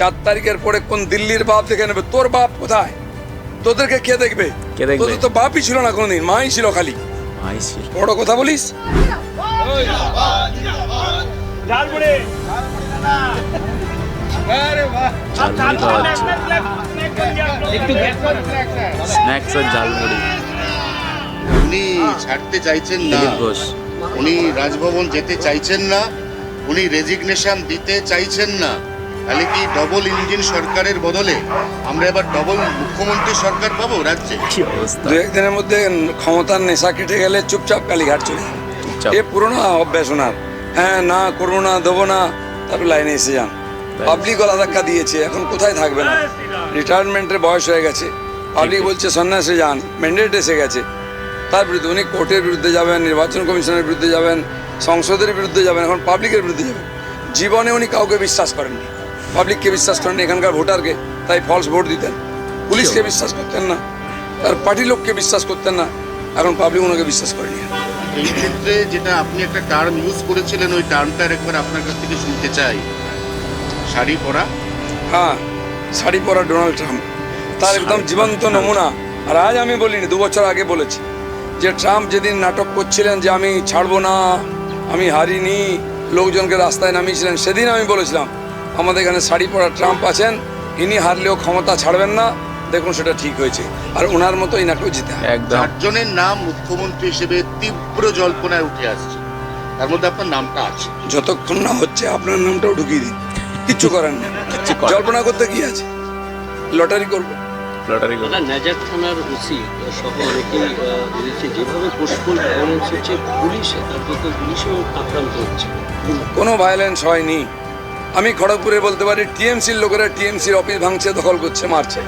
4 তারিখের পরে কোন দিল্লির বাপ দেখে নেবে? তোর বাপ কোথায়? তোদেরকে কে দেখবে? তোদের তো বাপই ছিল না কোনোদিন, মাই ছিল খালি। বড় কথা বলিস। উনি ছাড়তে চাইছেন না, উনি রাজভবন যেতে চাইছেন না, উনি রেজিগনেশন দিতে চাইছেন না। তাহলে কি ডবল ইঞ্জিন সরকারের বদলে আমরা এবার ডবল মুখ্যমন্ত্রী সরকার পাবো রাজ্যে? দু একদিনের মধ্যে ক্ষমতার নেশা কেটে গেলে চুপচাপ কালীঘাট চলে এ পুরোনো অভ্যাস ওনার। হ্যাঁ, না করবো না, দেবো না, তারপর লাইনে এসে যান। পাবলিক গলা ধাক্কা দিয়েছে, এখন কোথায় থাকবে না? রিটায়ারমেন্টের বয়স হয়ে গেছে, পাবলিক বলছে সন্ন্যাসে যান, ম্যান্ডেট এসে গেছে। তার বিরুদ্ধে উনি কোর্টের বিরুদ্ধে যাবেন, নির্বাচন কমিশনের বিরুদ্ধে যাবেন, সংসদের বিরুদ্ধে যাবেন, এখন পাবলিকের বিরুদ্ধে যাবেন। জীবনে উনি কাউকে বিশ্বাস করেননি, পাবলিককে বিশ্বাস করেননি, এখানকার ভোটারকে, তাই ফলস ভোট দিতেন। পুলিশকে বিশ্বাস করতেন না, তার পার্টি লোককে বিশ্বাস করতেন না, এখন পাবলিক ওনাকে বিশ্বাস করেনি। এই ক্ষেত্রে যেটা আপনি একটা টার্ম ইউজ করেছিলেন, ওই টার্মটা একবার আপনার কাছ থেকে শুনতে চাই। শাড়ি পরা। হ্যাঁ, শাড়ি পরা ডোনাল্ড ট্রাম্প তার একদম জীবন্ত নমুনা। আর আজ আমি বলিনি, 2 বছর আগে বলেছি যে ট্রাম্প যেদিন নাটক করছিলেন যে আমি ছাড়বো না, আমি হারিনি, লোকজনকে রাস্তায় নামিয়েছিলেন, সেদিন আমি বলেছিলাম আমাদের এখানে শাড়ি পরা ট্রাম্প আছেন, ইনি হারলেও ক্ষমতা ছাড়বেন না। দেখুন সেটা ঠিক হয়েছে, আর ওনার মতো ইনাকেও জিতে হয়। চারজনের নাম মুখ্যমন্ত্রী হিসেবে তীব্র জল্পনায় উঠে আসছে, তার মধ্যে আপনার নামটা আছে। যতক্ষণ না হচ্ছে আপনার নামটাও ঢুকিয়ে দিন, কিচ্ছু করেন না। জল্পনা করতে কি আছে, লটারি করবো। নাজার থানার ওসি সহ অনেকেই বলেছে যেভাবে পোস্টপোন ভায়োলেন্স হচ্ছে পুলিশে, তারপর তো পুলিশেও আক্রান্ত হচ্ছে। কোনো ভায়োলেন্স হয়নি। আমি খড়গপুরে বলতে পারি টিএমসির লোকেরা টিএমসির অফিস ভাঙছে, দখল করছে, মারছে,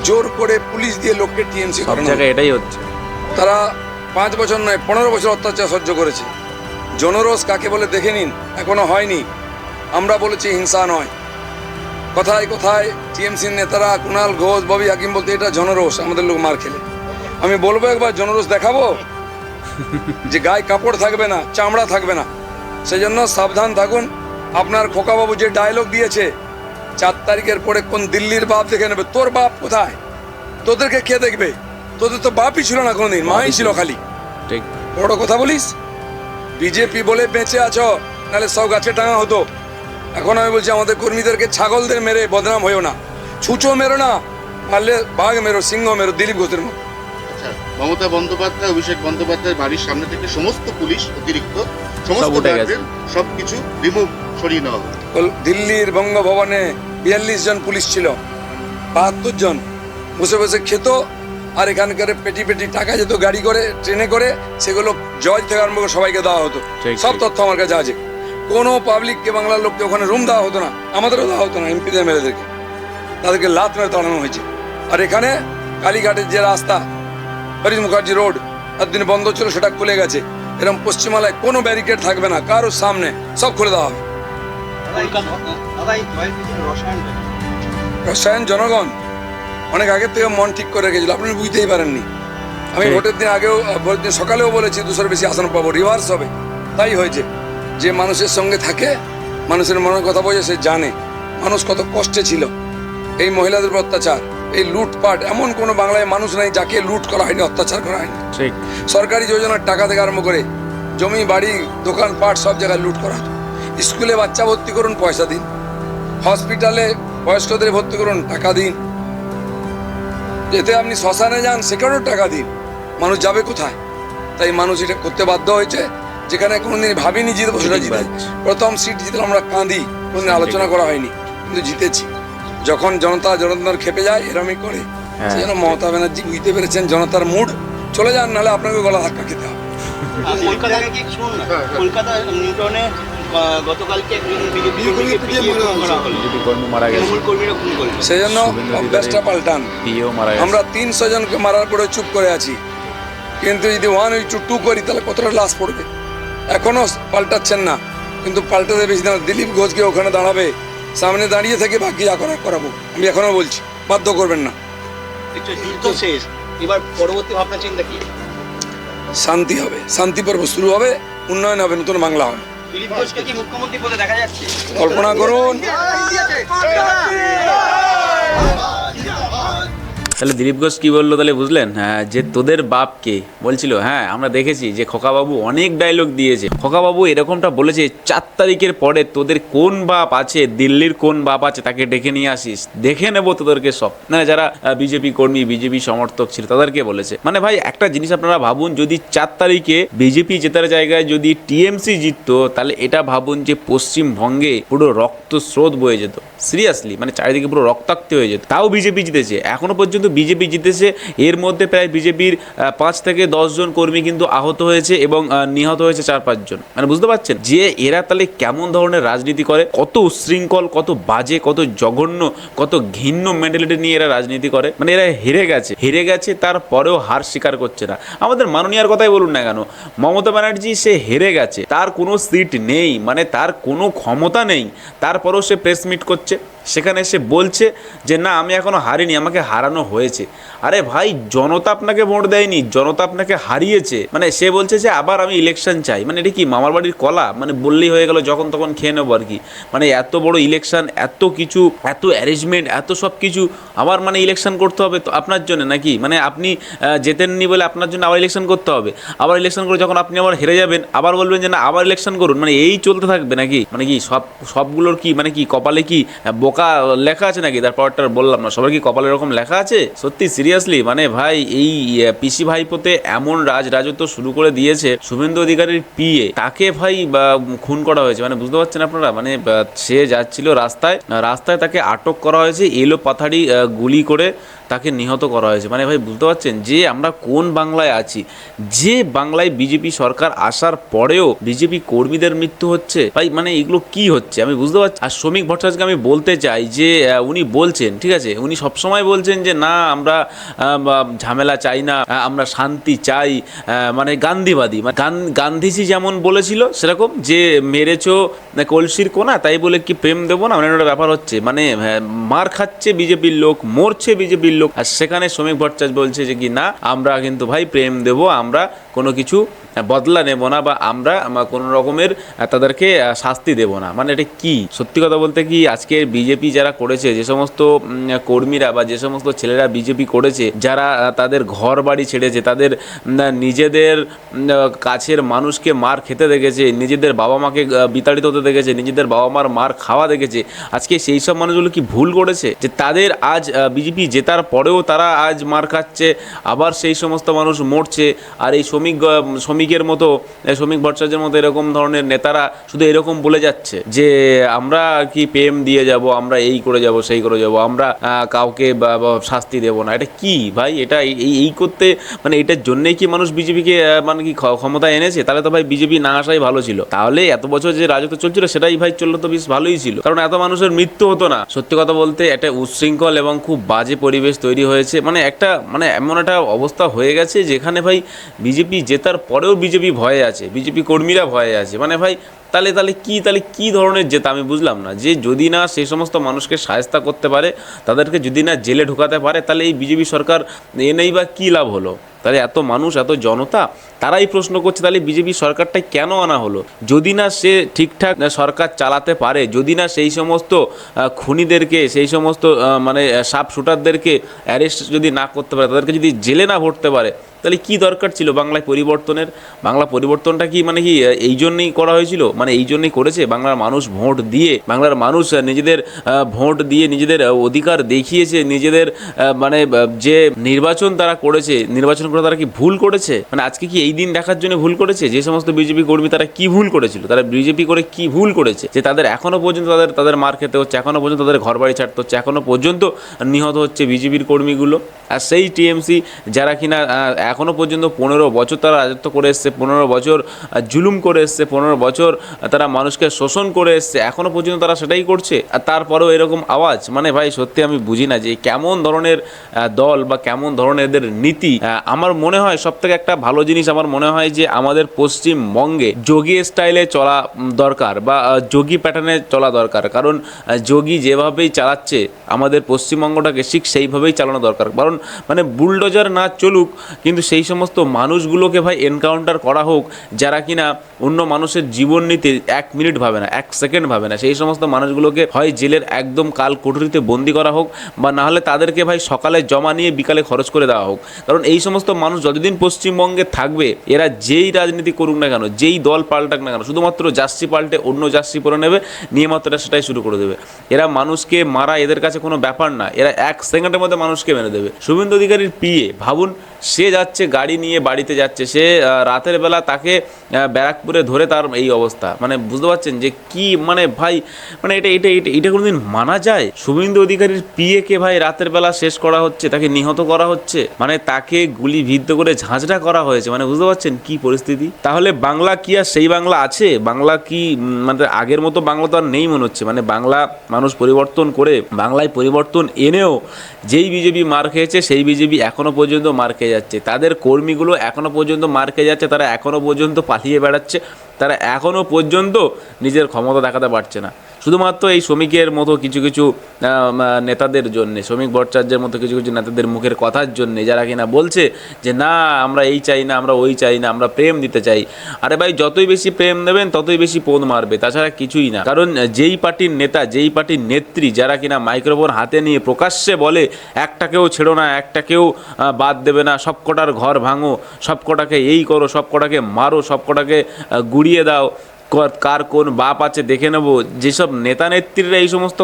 জোর করে পুলিশ দিয়ে লোককে টিএমসি করানো। এটাই হচ্ছে। তারা 5 বছর নয় 15 বছর অত্যাচার সহ্য করেছে। জনরোষ কাকে বলে দেখে নিন, এখনো হয়নি। আমরা বলেছি হিংসা নয়। কোথায় কোথায় টিএমসির নেতারা কুণাল ঘোষ, ববি হাকিম বলতে এটা জনরোষ, আমাদের লোক মার খেলে। আমি বলবো একবার জনরোষ দেখাবো, যে গায়ে কাপড় থাকবে না, চামড়া থাকবে না। সেই জন্য সাবধান থাকুন। আপনার খোকাবাবু যে ডায়লগ দিয়েছে 4 তারিখের পরে কোন দিল্লির বাপ দেখে নেবে? তোর বাপ কোথায়? তোদেরকে কে দেখবে? তোদের তো বাপই ছিল না কোনোদিন, মাই ছিল খালি। বড় কথা বলিস। বিজেপি বলে বেঁচে আছো, নাহলে সব গাছে টাঙা হতো। এখন আমি বলছি আমাদের কর্মীদেরকে ছাগলদের মেরে বদনাম হয়েও না, ছুঁচো মেরো না, মারলে বাঘ মেরো, সিংহ মেরো, দিলীপ ঘোষের মতো। আচ্ছা, মমতা বন্দ্যোপাধ্যায়, অভিষেক বন্দ্যোপাধ্যায়ের বাড়ির সামনে থেকে সমস্ত পুলিশ অতিরিক্ত সমস্ত সবকিছু রিমুভ, সরিয়ে নেওয়া হলো। দিল্লির বঙ্গভবনে 42 জন পুলিশ ছিল, 72 জন বসে বসে খেত, আর এখানকার পেটি পেটি টাকা যেত গাড়ি করে, ট্রেনে করে, সেগুলো জজ থেকে আরম্ভ করে সবাইকে দেওয়া হতো। সব তথ্য আমার কাছে আছে। কোনো পাবলিককে, বাংলার লোককে ওখানে রুম দেওয়া হতো না, আমাদেরও দেওয়া হতো না, এমপিদের এমএলএদেরকে, তাদেরকে লাত মেরে তাড়ানো হয়েছে। আর এখানে কালীঘাটের যে রাস্তা, হরিশ মুখার্জি রোড, একদিন বন্ধ ছিল, সেটা খুলে গেছে। এরকম পশ্চিমালয় কোনো ব্যারিকেড থাকবে না কারোর সামনে, সব খুলে দেওয়া হবে। রসায়ন জনগণ অনেক আগের থেকে মন ঠিক করে রেখেছিল, আপনি বুঝতেই পারেননি। আমি ভোটের দিন আগেও, ভোটের দিন সকালেও বলেছি 200-এর বেশি আসন পাবো, রিভার্স হবে। তাই হয়েছে। যে মানুষের সঙ্গে থাকে, মানুষের মনের কথা বোঝে, সে জানে মানুষ কত কষ্টে ছিল। এই মহিলাদের উপর অত্যাচার, এই লুটপাট, এমন কোনো বাংলায় মানুষ নাই যাকে লুট করা হয়নি, অত্যাচার করা হয়নি। সরকারি যোজনার টাকা থেকে আরম্ভ করে জমি, বাড়ি, দোকান পাট, সব জায়গায় লুট করা হতো। স্কুলে বাচ্চা ভর্তি করুন, পয়সা দিন। হসপিটালে বয়স্কদের ভর্তি করুন, টাকা দিন। যেতে আপনি শ্মশানে যান, সেখানেও টাকা দিন। মানুষ যাবে কোথায়? তাই মানুষ এটা করতে বাধ্য হয়েছে। যেখানে কোনোদিন ভাবিনি জিতবো, সেটা জিতে। প্রথম সিট জিতলে আমরা কাঁদি, কোনোদিন আলোচনা করা হয়নি, কিন্তু জিতেছি। যখন জনতা জনার্দনের খেপে যায়, এরমই করে। সেজন্য মমতা ব্যানার্জি বুঝতে পেরেছেন জনতার মুড। চলে যান, নাহলে আপনাকে গলা ধাক্কা খেতে হবে। সেই জন্য অভ্যাসটা পাল্টান। আমরা 300 জনকে মারার পরে চুপ করে আছি, কিন্তু যদি 1 to 2 করি তাহলে কতটা লাশ পড়বে? এখনো পাল্টাচ্ছেন না, কিন্তু পাল্টাতে বেশি দিন। দিলীপ ঘোষকে ওখানে দাঁড়াবে, সামনে দাঁড়িয়ে থেকে বাকি যা করার করাবো। আমি এখনো বলছি, বাধ্য করবেন না। এবার পরবর্তী ভাবনা চিন্তা কি? শান্তি হবে, শান্তি পর্ব শুরু হবে, উন্নয়ন হবে, নতুন বাংলা হবে। দিলীপ ঘোষকে কি মুখ্যমন্ত্রী পদে দেখা যাচ্ছে? কল্পনা করুন। তাহলে দিলীপ ঘোষ কি বললো তাহলে বুঝলেন? হ্যাঁ, যে তোদের বাপকে বলছিল, হ্যাঁ আমরা দেখেছি যে খোকাবাবু অনেক ডায়লগ দিয়েছে। খোকাবাবু এরকমটা বলেছে 4 তারিখের পরে তোদের কোন বাপ আছে, দিল্লির কোন বাপ আছে তাকে ডেকে নিয়ে আসিস, দেখে নেবো তোদেরকে সব। না, যারা বিজেপি কর্মী বিজেপি সমর্থক ছিল তাদেরকে বলেছে। মানে ভাই একটা জিনিস আপনারা ভাবুন, যদি 4 তারিখে বিজেপি জেতার জায়গায় যদি টিএমসি জিততো, তাহলে এটা ভাবুন যে পশ্চিমবঙ্গে পুরো রক্তস্রোত বয়ে যেত। সিরিয়াসলি, মানে চারিদিকে পুরো রক্তাক্ত হয়ে যেত। তাও বিজেপি জিতেছে, এখনো পর্যন্ত বিজেপি জিতেছে। এর মধ্যে প্রায় বিজেপির 5 থেকে 10 জন কর্মী কিন্তু আহত হয়েছে এবং নিহত হয়েছে 4-5 জন। মানে বুঝতে পারছেন যে এরা তাহলে কেমন ধরনের রাজনীতি করে, কত উচ্ছৃঙ্খল, কত বাজে, কত জঘন্য, কত ঘৃণ্য মেন্টালিটি নিয়ে এরা রাজনীতি করে। মানে এরা হেরে গেছে তারপরেও হার স্বীকার করছে না। আমাদের মাননীয়ার কথাই বলুন না কেন, মমতা ব্যানার্জি সে হেরে গেছে, তার কোনো সিট নেই, মানে তার কোনো ক্ষমতা নেই, তারপরেও সে প্রেস মিট করছে, সেখানে সে বলছে যে না আমি এখনো হারিনি, আমাকে হারানো হয়েছে। আরে ভাই, জনতা আপনাকে ভোট দেয়নি, জনতা আপনাকে হারিয়েছে। মানে সে বলছে যে আবার আমি ইলেকশন চাই। মানে এটা কি মামার বাড়ির কলা? মানে বললেই হয়ে গেল, যখন তখন খেয়ে নেবো আর কি। মানে এত বড় ইলেকশন, এত কিছু, এত অ্যারেঞ্জমেন্ট, এত সব কিছু, আবার মানে ইলেকশন করতে হবে তো আপনার জন্য নাকি? মানে আপনি জেতেননি বলে আপনার জন্য আবার ইলেকশন করতে হবে, আবার ইলেকশন করে যখন আপনি আবার হেরে যাবেন আবার বলবেন যে না আবার ইলেকশন করুন। মানে এই চলতে থাকবে নাকি? মানে কি সবগুলোর কি মানে কি কপালে কি বোকা লেখা আছে নাকি? তারপরটা বললাম না, সবার কি কপালে এরকম লেখা আছে? সত্যি সিরিয়াসলি মানে ভাই এই পিসি ভাইপোতে এমন রাজত্ব শুরু করে দিয়েছে। শুভেন্দু অধিকারীর পিএ, তাকে ভাই খুন করা হয়েছে। মানে বুঝতে পারছেন আপনারা? মানে সে যাচ্ছিল রাস্তায় তাকে আটক করা হয়েছে, এলো পাথাড়ি গুলি করে তাকে নিহত করা হয়েছে। মানে ভাই বুঝতে পারছেন যে আমরা কোন বাংলায় আছি, যে বাংলায় বিজেপি সরকার আসার পরেও বিজেপি কর্মীদের মৃত্যু হচ্ছে। ভাই মানে এগুলো কি হচ্ছে আমি বুঝতে পারছি। আর শ্রমিক ভট্টাচার্যকে আমি বলতে চাই যে উনি বলছেন, ঠিক আছে, উনি সবসময় বলছেন যে না আমরা ঝামেলা চাই না, আমরা শান্তি চাই, মানে গান্ধীবাদী। মানে গান্ধীজি যেমন বলেছিল সেরকম যে মেরেছো কলসির কোনা তাই বলে কি প্রেম দেবো না, মানে একটা ব্যাপার হচ্ছে। মানে মার খাচ্ছে বিজেপির লোক, মরছে বিজেপির লোক, আর সেখানে শ্রমিক ভট্টাচার্য বলছে যে কি না আমরা কিন্তু ভাই প্রেম দেবো, আমরা কোনো কিছু বদলা নেব না, বা আমরা কোনো রকমের তাদেরকে শাস্তি দেব না। মানে এটা কি? সত্যি কথা বলতে কি আজকে বিজেপি যারা করেছে, যে সমস্ত কর্মীরা বা যে সমস্ত ছেলেরা বিজেপি করেছে, যারা তাদের ঘর বাড়ি ছেড়েছে, তাদের নিজেদের কাছের মানুষকে মার খেতে দেখেছে, নিজেদের বাবা মাকে বিতাড়িত হতে দেখেছে, নিজেদের বাবা মার মার খাওয়া দেখেছে, আজকে সেই সব মানুষগুলো কি ভুল করেছে যে তাদের আজ বিজেপি জেতার পরেও তারা আজ মার খাচ্ছে, আবার সেই সমস্ত মানুষ মরছে? আর এই শ্রমিকের মতো, শ্রমিক ভট্টাচার্যের মতো এরকম ধরনের নেতারা শুধু এরকম বলে যাচ্ছে যে আমরা কি প্রেম দিয়ে যাব, আমরা এই করে যাব সেই করে যাব, আমরা কাউকে শাস্তি দেব না। এটা কি ভাই? এটা এই করতে মানে এটার জন্যই কি মানুষ বিজেপিকে মানে কি ক্ষমতায় এনেছে? তাহলে তো ভাই বিজেপি না আসাই ভালো ছিল। তাহলে এত বছর যে রাজত্ব চলছিল সেটাই ভাই চললো তো বেশ ভালোই ছিল, কারণ এত মানুষের মৃত্যু হতো না। সত্যি কথা বলতে একটা উচ্ছৃঙ্খল এবং খুব বাজে পরিবেশ তৈরি হয়েছে। মানে একটা মানে এমন একটা অবস্থা হয়ে গেছে যেখানে ভাই বিজেপি জেতার পরেও বিজেপি ভয়ে আছে, বিজেপি কর্মীরা ভয়ে আছে। মানে ভাই তাহলে কি ধরনের জেতা আমি বুঝলাম না। যে যদি না সেই সমস্ত মানুষকে শায়েস্তা করতে পারে, তাদেরকে যদি না জেলে ঢোকাতে পারে, তাহলে এই বিজেপি সরকার এনেই বা কী লাভ হলো? তাহলে এত মানুষ, এত জনতা, তারাই প্রশ্ন করছে তাহলে বিজেপি সরকারটা কেন আনা হলো? যদি না সে ঠিকঠাক সরকার চালাতে পারে, যদি না সেই সমস্ত খুনিদেরকে, সেই সমস্ত মানে সাপ শুটারদেরকে অ্যারেস্ট যদি না করতে পারে, তাদেরকে যদি জেলে না ভরতে পারে, তাহলে কি দরকার ছিল বাংলায় পরিবর্তনের? বাংলা পরিবর্তনটা কি মানে কি এই জন্যই করা হয়েছিল? মানে এই জন্যই করেছে বাংলার মানুষ ভোট দিয়ে, বাংলার মানুষ নিজেদের ভোট দিয়ে নিজেদের অধিকার দেখিয়েছে, নিজেদের মানে যে নির্বাচন তারা করেছে, নির্বাচন করে তারা কি ভুল করেছে? মানে আজকে কি এই দিন দেখার জন্য ভুল করেছে? যে সমস্ত বিজেপি কর্মী তারা কি ভুল করেছিল, তারা বিজেপি করে কি ভুল করেছে যে তাদের এখনো পর্যন্ত তাদের মার খেতে হচ্ছে, এখনো পর্যন্ত তাদের ঘর বাড়ি ছাড়তে হচ্ছে, এখনো পর্যন্ত নিহত হচ্ছে বিজেপির কর্মীগুলো? আর সেই টিএমসি যারা কিনা এখনো পর্যন্ত 15 বছর তারা রাজত্ব করে এসছে, 15 বছর জুলুম করে এসছে, 15 বছর তারা মানুষকে শোষণ করে এসছে, এখনো পর্যন্ত তারা সেটাই করছে, আর তারপরেও এরকম আওয়াজ। মানে ভাই সত্যি আমি বুঝি না যে কেমন ধরনের দল বা কেমন ধরনের এদের নীতি। আমার মনে হয় সব থেকে একটা ভালো জিনিস আমার মনে হয় যে আমাদের পশ্চিমবঙ্গে যোগী স্টাইলে চলা দরকার, বা যোগী প্যাটার্নে চলা দরকার। কারণ যোগী যেভাবেই চালাচ্ছে আমাদের পশ্চিমবঙ্গটাকে ঠিক সেইভাবেই চালানো দরকার। কারণ মানে বুলডোজার না চলুক, কিন্তু সেই সমস্ত মানুষগুলোকে ভাই এনকাউন্টার করা হোক যারা কিনা অন্য মানুষের জীবন নিতে মিনিট 1 মিনিট ভাবে না, 1 সেকেন্ড ভাবে না। সেই সমস্ত মানুষগুলোকে হয় জেলের একদম কাল কুঠুরিতে বন্দি করা হোক, বা না হলে তাদেরকে ভাই সকালে জমা নিয়ে বিকালে খরচ করে দেওয়া হোক। কারণ এই সমস্ত মানুষ যতদিন পশ্চিমবঙ্গে থাকবে, এরা যেই রাজনীতি করুক না কেন, যেই দল পাল্টাক না কেন, শুধুমাত্র জার্সি পাল্টে অন্য জার্সি পরে নেবে, নিয়ে মাত্র সেটাই শুরু করে দেবে। এরা মানুষকে মারা এদের কাছে কোনো ব্যাপার না, এরা 1 সেকেন্ডের মধ্যে মানুষকে মেরে দেবে। শুভেন্দু অধিকারীর পিএ ভাবুন, সে যাচ্ছে গাড়ি নিয়ে বাড়িতে যাচ্ছে, সে রাতের বেলা তাকে ব্যারাকপুরে ধরে তার এই অবস্থা, মানে বুঝতে পারছেন যে কি, মানে ভাই, মানে এটা কোনোদিন মানা যায়? শুভেন্দু অধিকারীর পিএকে ভাই রাতের বেলা শেষ করা হচ্ছে, তাকে নিহত করা হচ্ছে, মানে তাকে গুলিবিদ্ধ করে ঝাঁঝরা করা হয়েছে, মানে বুঝতে পারছেন কি পরিস্থিতি? তাহলে বাংলা কি আর সেই বাংলা আছে? বাংলা কি মানে আগের মতো বাংলা তো আর নেই মনে হচ্ছে। মানে বাংলা মানুষ পরিবর্তন করে, বাংলায় পরিবর্তন এনেও যেই বিজেপি মার খেয়েছে সেই বিজেপি এখনো পর্যন্ত মার খেয়ে যাচ্ছে, তাদের কর্মীগুলো এখনো পর্যন্ত মার খেয়ে যাচ্ছে, তারা এখনো পর্যন্ত পালিয়ে বেড়াচ্ছে, তারা এখনো পর্যন্ত নিজের ক্ষমতা দেখাতে পারছে না। শুধুমাত্র এই শ্রমিকের মতো কিছু কিছু নেতাদের জন্যে, শ্রমিক ভট্টাচার্যের মতো কিছু কিছু নেতাদের মুখের কথার জন্যে, যারা কিনা বলছে যে না আমরা এই চাই না, আমরা ওই চাই না, আমরা প্রেম দিতে চাই। আরে ভাই, যতই বেশি প্রেম দেবেন ততই বেশি পোদ মারবে, তাছাড়া কিছুই না। কারণ যেই পার্টির নেতা, যেই পার্টির নেত্রী, যারা কিনা মাইক্রোফোন হাতে নিয়ে প্রকাশ্যে বলে একটাকেও ছেড়ো না, একটাকেও বাদ দেবে না, সবকটার ঘর ভাঙো, সবকটাকে এই করো, সবকটাকে মারো, সবকটাকে গুড়িয়ে দাও, কার কোন বাপ আছে দেখে নেব, যেসব নেতা নেত্রীরা এই সমস্ত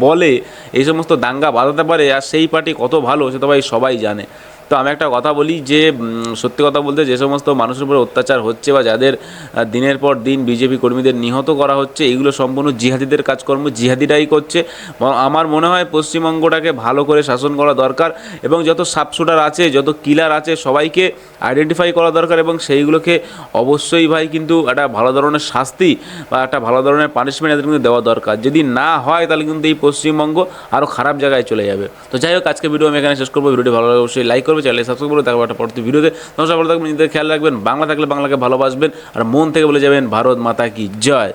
বলে, এই সমস্ত দাঙ্গা বাঁধাতে পারে, আর সেই পার্টি কত ভালো সে তো ভাই সবাই জানে। তো আমি একটা কথা বলি যে সত্যি কথা বলতে, যে সমস্ত মানুষের উপর অত্যাচার হচ্ছে বা যাদের দিনের পর দিন বিজেপি কর্মীদের নিহত করা হচ্ছে, এইগুলো সম্পূর্ণ জিহাদিদের কাজকর্ম, জিহাদিরাই করছে। আমার মনে হয় পশ্চিমবঙ্গটাকে ভালো করে শাসন করা দরকার, এবং যত সাপশুটার আছে, যত কিলার আছে, সবাইকে আইডেন্টিফাই করা দরকার, এবং সেইগুলোকে অবশ্যই ভাই কিন্তু একটা ভালো ধরনের শাস্তি বা একটা ভালো ধরনের পানিশমেন্ট এদের কিন্তু দেওয়া দরকার। যদি না হয় তাহলে কিন্তু এই পশ্চিমবঙ্গ আরও খারাপ জায়গায় চলে যাবে। তো যাই হোক, আজকে ভিডিও আমি এখানে শেষ করবো। ভিডিওটি ভালো লাগে অবশ্যই লাইক করবে, চ্যানেলে সাবস্ক্রাইব করে থাকবে একটা পরবর্তী ভিডিওতে। নমস্কার, ভালো থাকবেন, নিজেদের খেয়াল রাখবেন, বাংলা থাকলে বাংলাকে ভালোবাসবেন, আর মন থেকে বলে যাবেন ভারত মাতা কি জয়।